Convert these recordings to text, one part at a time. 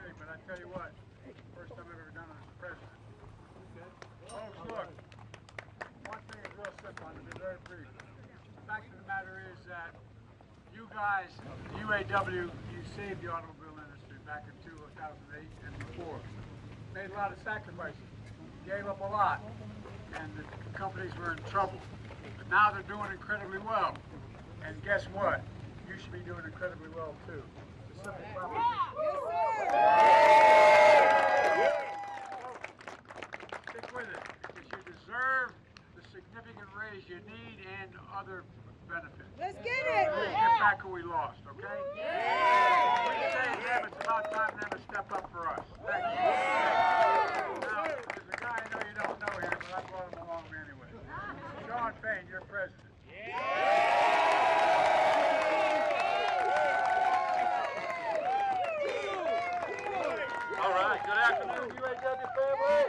opportunity, but I tell you what, first time I've ever done it as president. Folks, look, one thing is real simple, I'm going to be very brief. The fact of the matter is that you guys, the UAW, you saved the automobile industry back in 2008 and before. Made a lot of sacrifices, gave up a lot, and the companies were in trouble. But now they're doing incredibly well. And guess what? You should be doing incredibly well too. It's a simple proposition. Stick with it, because you deserve the significant raise you need and other benefits. Let's get it! Let's get back who we lost, okay? We say them, it's about time them to step up for us. Thank you. Now, there's a guy I know you don't know here, but I brought him along anyway. Sean Payne, your president. All right, good afternoon, UAW family.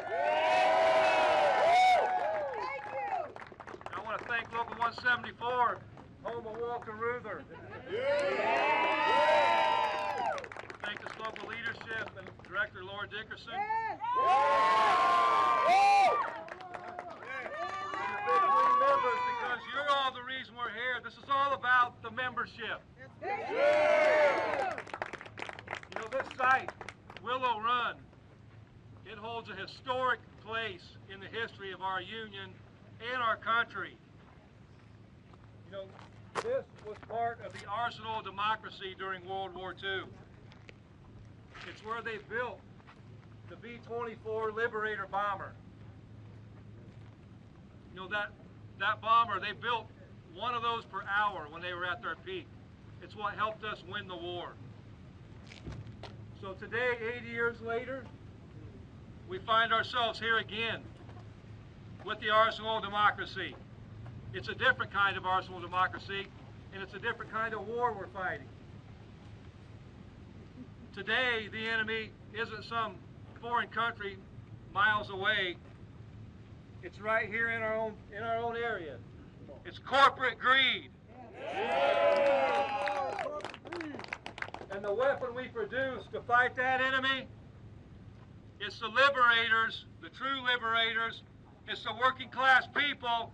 I want to thank Local 174, home of Walter Ruther. Thank this local leadership and Director Laura Dickerson. Members, because you're all the reason we're here. This is all about the membership. You know, this site, Willow Run, it holds a historic place in the history of our union and our country. You know, this was part of the arsenal of democracy during World War II. It's where they built the B-24 Liberator bomber. You know, that bomber, they built one of those per hour when they were at their peak. It's what helped us win the war. So today, 80 years later, we find ourselves here again with the arsenal of democracy. It's a different kind of arsenal of democracy, and it's a different kind of war we're fighting. Today, the enemy isn't some foreign country miles away. It's right here in our own area. It's corporate greed. And the weapon we produce to fight that enemy, it's the liberators, the true liberators. It's the working class people,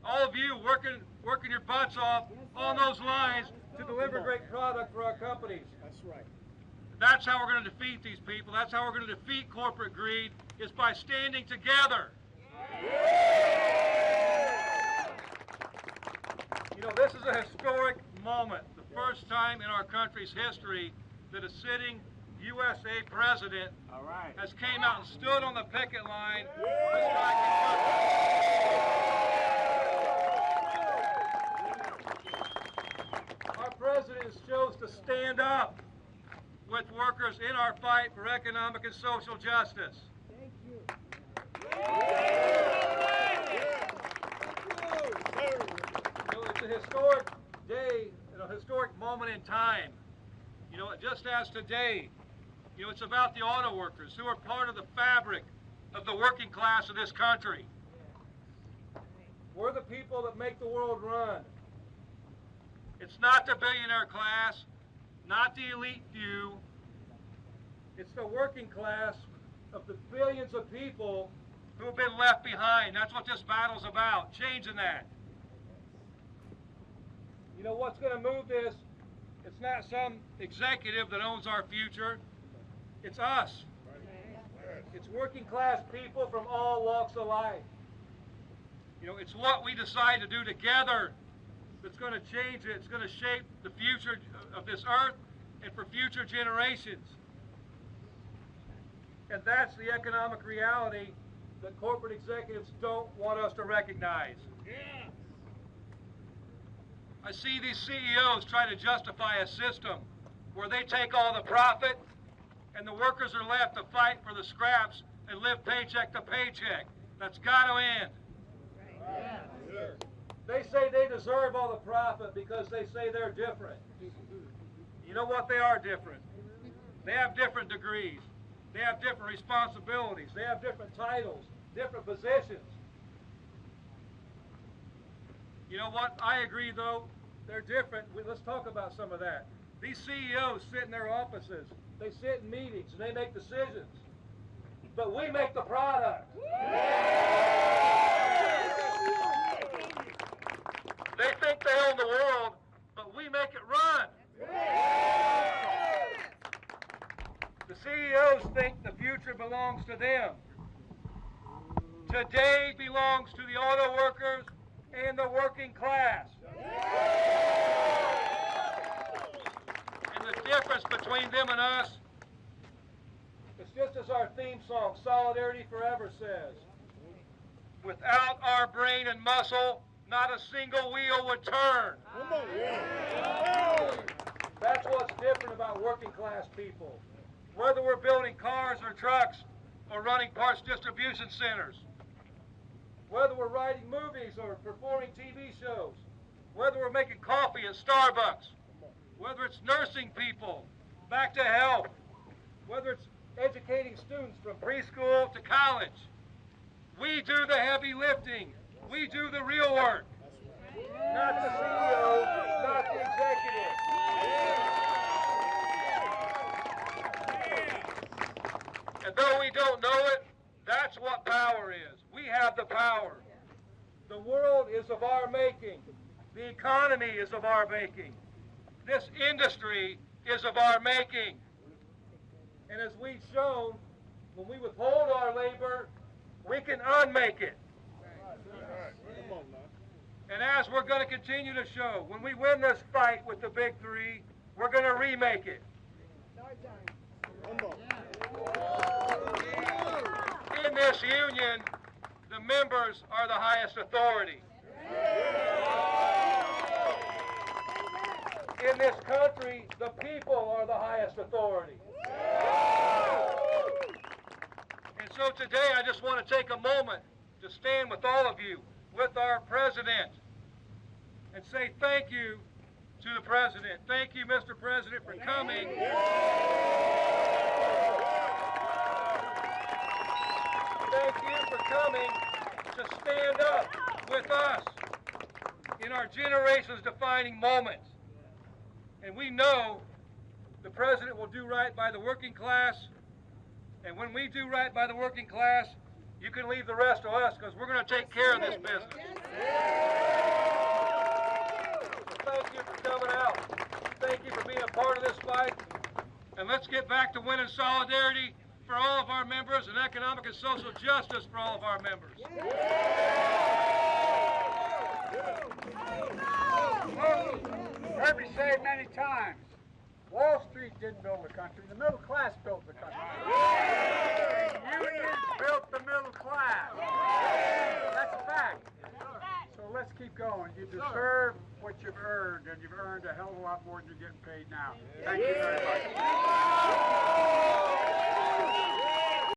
all of you working your butts off on those lines to deliver great product for our companies. That's right. That's how we're going to defeat these people. That's how we're going to defeat corporate greed, is by standing together. You know, this is a historic moment, the first time in our country's history that a sitting USA president has came out and stood on the picket line. Our president chose to stand up with workers in our fight for economic and social justice. Thank you. You know, it's a historic day and a historic moment in time. You know, just as today, you know, it's about the auto workers who are part of the fabric of the working class of this country. We're the people that make the world run. It's not the billionaire class, not the elite few. It's the working class of the billions of people who have been left behind. That's what this battle's about, changing that. You know what's going to move this? It's not some executive that owns our future. It's us. It's working class people from all walks of life. You know, it's what we decide to do together that's going to change it. It's going to shape the future of this earth and for future generations. And that's the economic reality that corporate executives don't want us to recognize. Yeah. I see these CEOs try to justify a system where they take all the profit and the workers are left to fight for the scraps and live paycheck to paycheck. That's got to end. Yeah. They say they deserve all the profit because they say they're different. You know what? They are different. They have different degrees. They have different responsibilities. They have different titles, different positions. You know what? I agree, though. They're different. Let's talk about some of that. These CEOs sit in their offices They sit in meetings and they make decisions. But we make the product. They think they own the world, but we make it run. The CEOs think the future belongs to them. Today belongs to the auto workers and the working class. And the difference between them and us is just as our theme song, Solidarity Forever, says. Without our brain and muscle, not a single wheel would turn. That's what's different about working class people. Whether we're building cars or trucks or running parts distribution centers, whether we're writing movies or performing TV shows, whether we're making coffee at Starbucks, whether it's nursing people back to health, whether it's educating students from preschool to college, we do the heavy lifting. We do the real work. Not the CEO, not the executive. And though we don't know it, that's what power is. We have the power. The world is of our making. The economy is of our making. This industry is of our making. And as we've shown, when we withhold our labor, we can unmake it. And as we're going to continue to show, when we win this fight with the big three, we're going to remake it. In this union, the members are the highest authority. In this country, the people are the highest authority. And so today I just want to take a moment to stand with all of you, with our president, and say thank you to the president. Thank you, Mr. President, for coming. Thank you for coming to stand up with us in our generation's defining moments. And we know the president will do right by the working class. And when we do right by the working class, you can leave the rest to us, because we're going to take care of this business. So thank you for coming out. Thank you for being a part of this fight. And let's get back to winning solidarity for all of our members and economic and social justice for all of our members. Heard me say it many times. Wall Street didn't build the country. The middle class built the country. Unions built the middle class. That's a fact. So let's keep going. You deserve what you've earned, and you've earned a hell of a lot more than you're getting paid now. Thank you very much.